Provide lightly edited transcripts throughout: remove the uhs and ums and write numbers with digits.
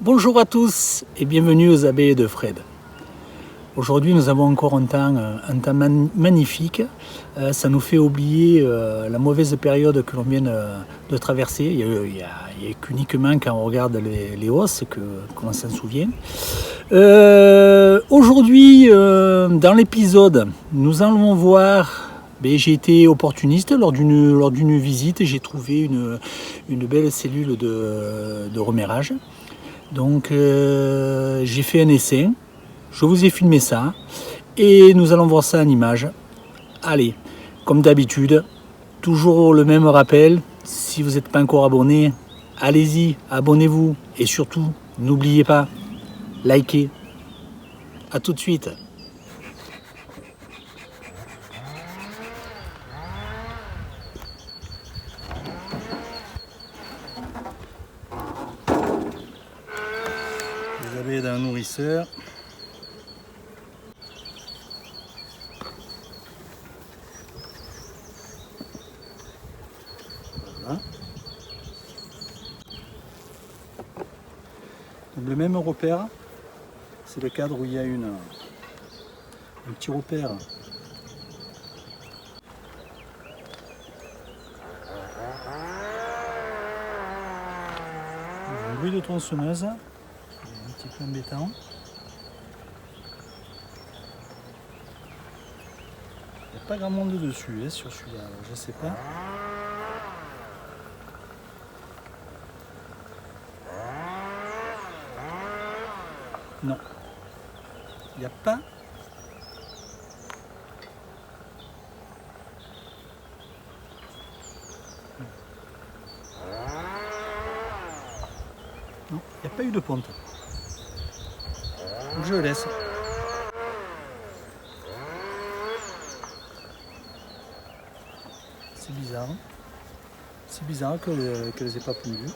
Bonjour à tous et bienvenue aux abbayes de Fred. Aujourd'hui nous avons encore un temps magnifique. Ça nous fait oublier la mauvaise période que l'on vient de traverser. Il n'y a qu'uniquement quand on regarde les hausses qu'on s'en souvient. Aujourd'hui dans l'épisode nous allons voir... j'ai été opportuniste lors d'une visite. J'ai trouvé une belle cellule de remération. Donc j'ai fait un essai, je vous ai filmé ça et nous allons voir ça en image. Allez, comme d'habitude, toujours le même rappel, si vous n'êtes pas encore abonné, allez-y, abonnez-vous et surtout, n'oubliez pas, likez. A tout de suite. Les abeilles d'un nourrisseur. Voilà. Donc le même repère, c'est le cadre où il y a un petit repère. Un bruit de tronçonneuse, un petit peu embêtant. Il n'y a pas grand monde dessus sur celui-là, je ne sais pas. Non, il n'y a pas. Non, il n'y a pas eu de ponte. Donc je laisse. C'est bizarre. C'est bizarre qu'elle ne les ait pas pondues.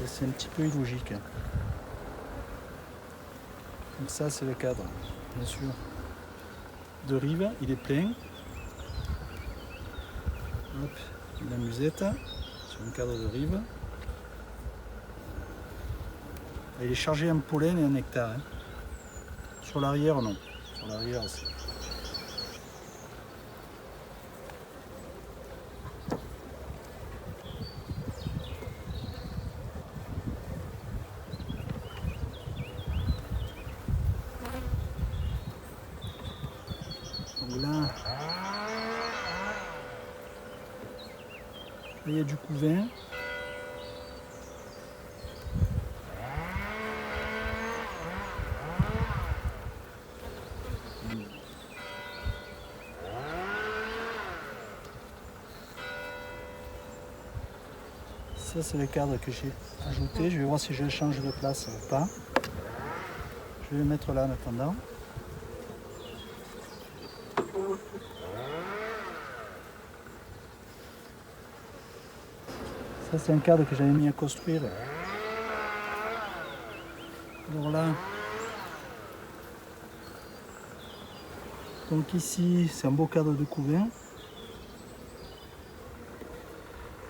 C'est un petit peu illogique. Donc ça c'est le cadre, bien sûr. De rive, il est plein. Hop, la musette sur un cadre de rive. Et il est chargé en pollen et en nectar. Hein. Sur l'arrière, non. Sur l'arrière, c'est... Donc là, il y a du couvain. Ça c'est le cadre que j'ai ajouté. Je vais voir si je change de place ou pas. Je vais le mettre là en attendant. Ça c'est un cadre que j'avais mis à construire. Alors là, donc ici c'est un beau cadre de couvain.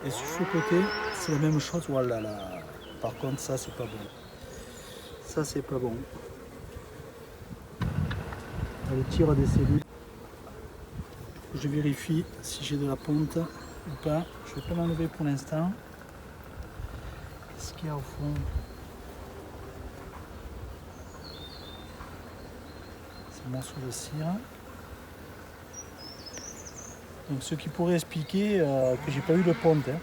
Et sur ce côté, c'est la même chose. Voilà, là. Par contre, ça c'est pas bon. Ça c'est pas bon. Elle tire des cellules. Je vérifie si j'ai de la ponte ou pas. Je vais pas l'enlever pour l'instant. Qu'est-ce qu'il y a au fond? C'est un morceau de cire. Donc ce qui pourrait expliquer que j'ai pas eu de ponte. Hein.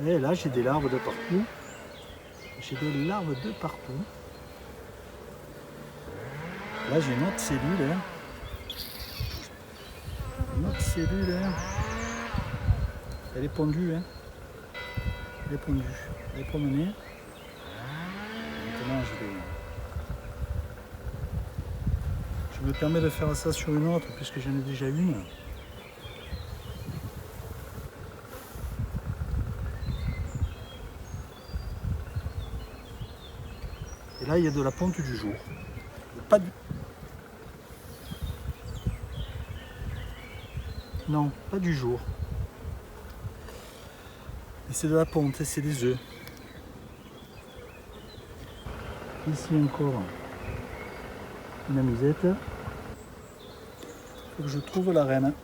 Et là, j'ai des larves de partout. J'ai des larves de partout. Là j'ai une autre cellule. Hein. Une autre cellule. Hein. Elle est pondue. Hein. Elle est pondue. Elle est promenée. Maintenant je me permets de faire ça sur une autre puisque j'en ai déjà une. Et là il y a de la ponte du jour. Pas du... Non, pas du jour. Et c'est de la ponte et c'est des œufs. Ici encore une amusette. Il faut que je trouve la reine.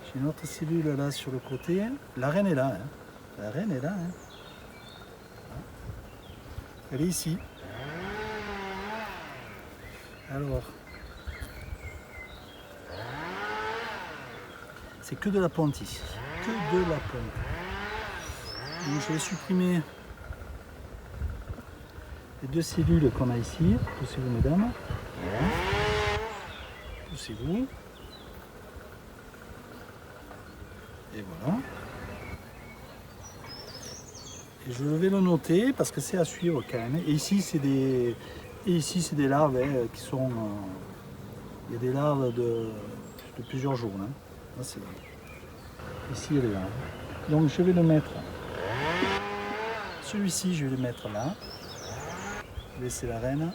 J'ai une autre cellule là sur le côté. La reine est là. Hein. La reine est là. Hein. Elle est ici. Alors, c'est que de la ponte ici. Que de la ponte. Donc je vais supprimer les deux cellules qu'on a ici. Poussez-vous mesdames. Voilà. Poussez-vous. Et voilà. Et je vais le noter parce que c'est à suivre quand même. Et ici c'est des larves hein, qui sont. Il y a des larves de plusieurs jours. Hein. Là, ici elle est là. Donc je vais le mettre. Celui-ci je vais le mettre là. Je vais laisser la reine.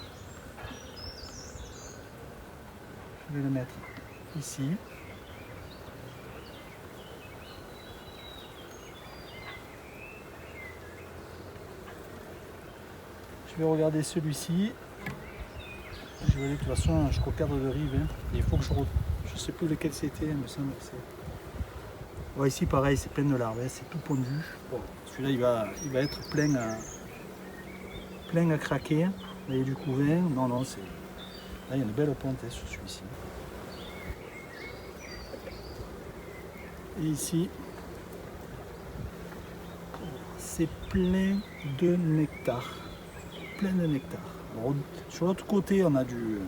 Je vais le mettre ici. Je vais regarder celui-ci. Je vais aller de toute façon jusqu'au cadre de rive. Hein. Il faut que je ne sais plus lequel c'était, mais ça me semble. Ouais, ici pareil, c'est plein de larves, hein. C'est tout pondu. Bon, celui-là il va être plein à craquer. Là il y a du couvain. Non, c'est. Là il y a une belle ponte hein, sur celui-ci. Et ici, c'est plein de nectar. Plein de nectar. Alors, sur l'autre côté, on a du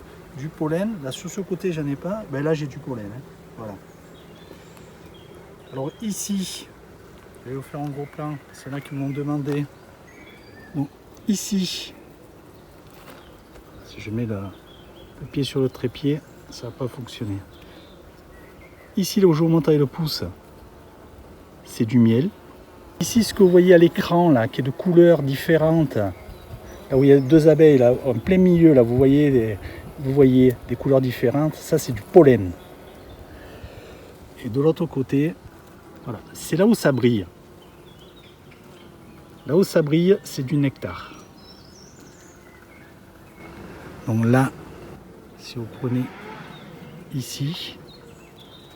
pollen. Là, sur ce côté, j'en ai pas. Ben là, j'ai du pollen. Hein. Voilà. Alors ici, je vais vous faire un gros plan. C'est là qu'ils m'ont demandé. Bon, ici, si je mets le pied sur le trépied, ça va pas fonctionner. Ici, là où je vous montre avec le pouce, c'est du miel. Ici, ce que vous voyez à l'écran, là, qui est de couleurs différentes, là où il y a deux abeilles, là, en plein milieu, là, vous voyez des couleurs différentes, ça c'est du pollen. Et de l'autre côté, voilà, c'est là où ça brille. Là où ça brille, c'est du nectar. Donc là, si vous prenez ici,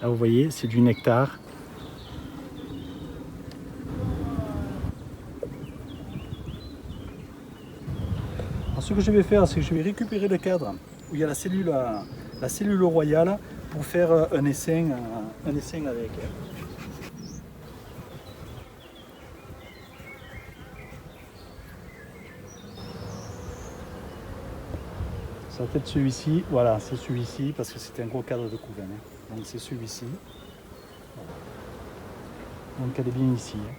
là vous voyez, c'est du nectar. Alors ce que je vais faire, c'est que je vais récupérer le cadre où il y a la cellule royale pour faire un essaim avec elle. Ça va être celui-ci, voilà, c'est celui-ci parce que c'était un gros cadre de couvain. Hein. Donc c'est celui-ci. Voilà. Donc elle est bien ici. Hein.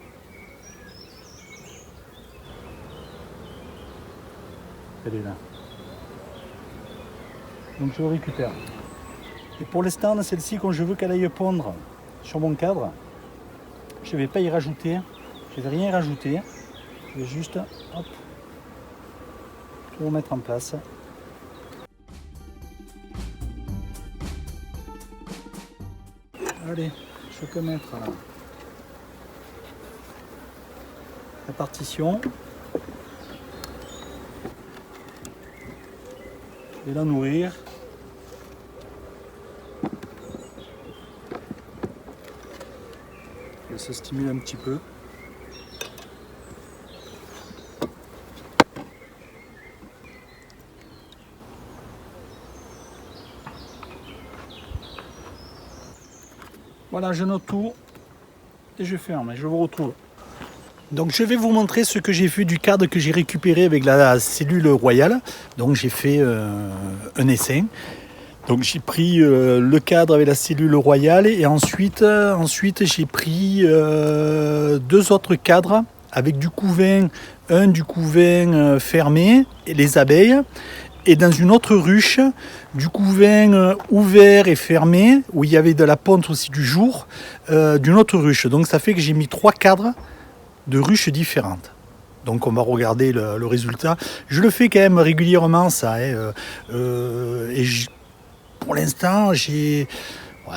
Elle est là. Donc je le récupère. Et pour l'instant, celle-ci, quand je veux qu'elle aille pondre sur mon cadre, je ne vais pas y rajouter. Je ne vais rien y rajouter. Je vais juste hop, tout remettre en place. Allez, je peux mettre la partition. Je vais la nourrir. Et ça stimule un petit peu. Voilà, je note tout et je ferme et je vous retrouve. Donc je vais vous montrer ce que j'ai fait du cadre que j'ai récupéré avec la cellule royale. Donc j'ai fait un essaim. Donc j'ai pris le cadre avec la cellule royale et ensuite j'ai pris deux autres cadres avec du couvain, un du couvain fermé et les abeilles, et dans une autre ruche du couvain ouvert et fermé où il y avait de la ponte aussi du jour d'une autre ruche. Donc ça fait que j'ai mis 3 cadres de ruches différentes. Donc on va regarder le résultat. Je le fais quand même régulièrement ça. Pour l'instant j'ai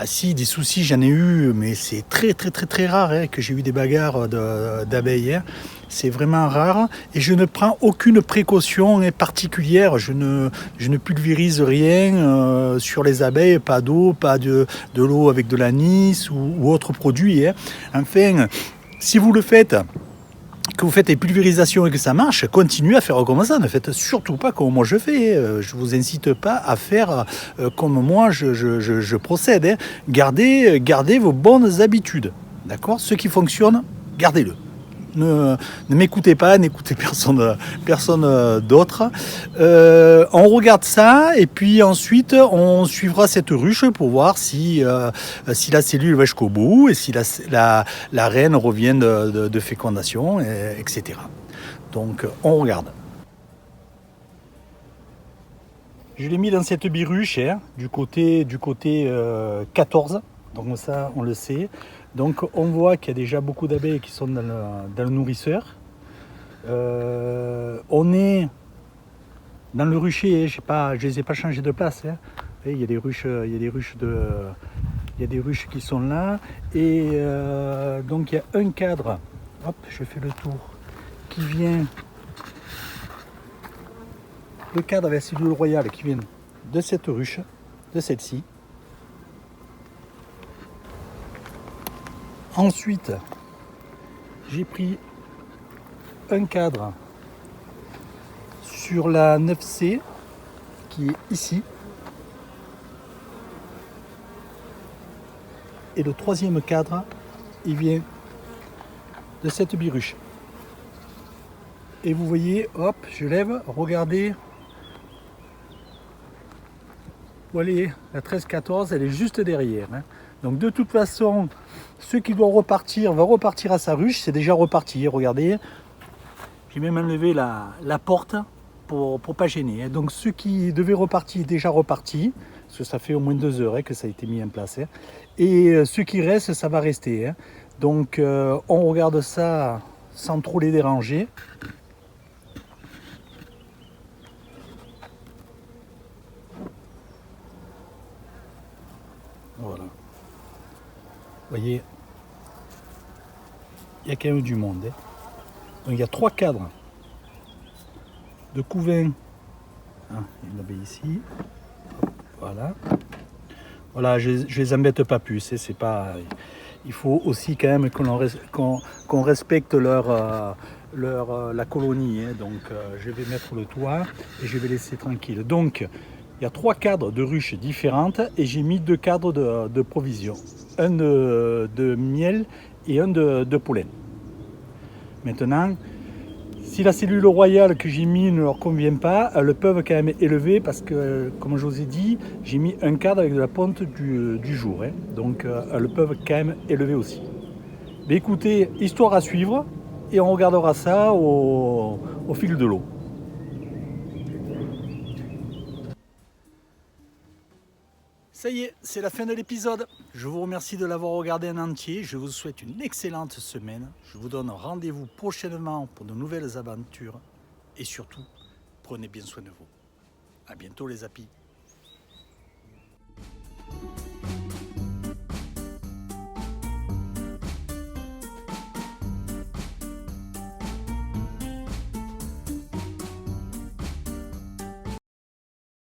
si des soucis j'en ai eu, mais c'est très rare que j'ai eu des bagarres d'abeilles. C'est vraiment rare et je ne prends aucune précaution particulière. Je ne pulvérise rien sur les abeilles, pas d'eau, pas de l'eau avec de l'anis ou autre produit. Enfin, si vous le faites, que vous faites des pulvérisations et que ça marche, continuez à faire comme ça. Ne faites surtout pas comme moi je fais. Je ne vous incite pas à faire comme moi je procède. Gardez vos bonnes habitudes. D'accord ? Ce qui fonctionne, gardez-le. Ne m'écoutez pas, n'écoutez personne d'autre. On regarde ça et puis ensuite on suivra cette ruche pour voir si la cellule va jusqu'au bout et si la reine revient de fécondation, etc. Donc on regarde. Je l'ai mis dans cette biruche du côté 14, donc ça on le sait. Donc on voit qu'il y a déjà beaucoup d'abeilles qui sont dans le nourrisseur. On est dans le rucher, je ne les ai pas changés de place. Il y a des ruches qui sont là. Et donc il y a un cadre, hop, je fais le tour, qui vient, le cadre avec la cellule royale qui vient de cette ruche, de celle-ci. Ensuite, j'ai pris un cadre sur la 9C qui est ici. Et le troisième cadre, il vient de cette biruche. Et vous voyez, hop, je lève, regardez. Voilà, la 13-14, elle est juste derrière. Donc de toute façon, ce qui doit repartir va repartir à sa ruche. C'est déjà reparti, regardez. J'ai même enlevé la porte pour pas gêner. Donc ce qui devait repartir est déjà reparti. Parce que ça fait au moins 2 heures que ça a été mis en place. Et ce qui reste, ça va rester. Donc on regarde ça sans trop les déranger. Voilà. Vous voyez, il y a quand même du monde. Donc il y a 3 cadres de couvain. Il y a une abeille ici. Voilà. Voilà, je les embête pas plus. C'est pas. Il faut aussi quand même qu'on respecte la colonie. Donc je vais mettre le toit et je vais laisser tranquille. Donc il y a 3 cadres de ruches différentes et j'ai mis 2 cadres de provision. Un de miel et un de pollen. Maintenant, si la cellule royale que j'ai mis ne leur convient pas, elles peuvent quand même élever parce que, comme je vous ai dit, j'ai mis un cadre avec de la ponte du jour. Donc elles peuvent quand même élever aussi. Mais écoutez, histoire à suivre et on regardera ça au fil de l'eau. Ça y est, c'est la fin de l'épisode. Je vous remercie de l'avoir regardé en entier. Je vous souhaite une excellente semaine. Je vous donne rendez-vous prochainement pour de nouvelles aventures. Et surtout, prenez bien soin de vous. À bientôt les apis.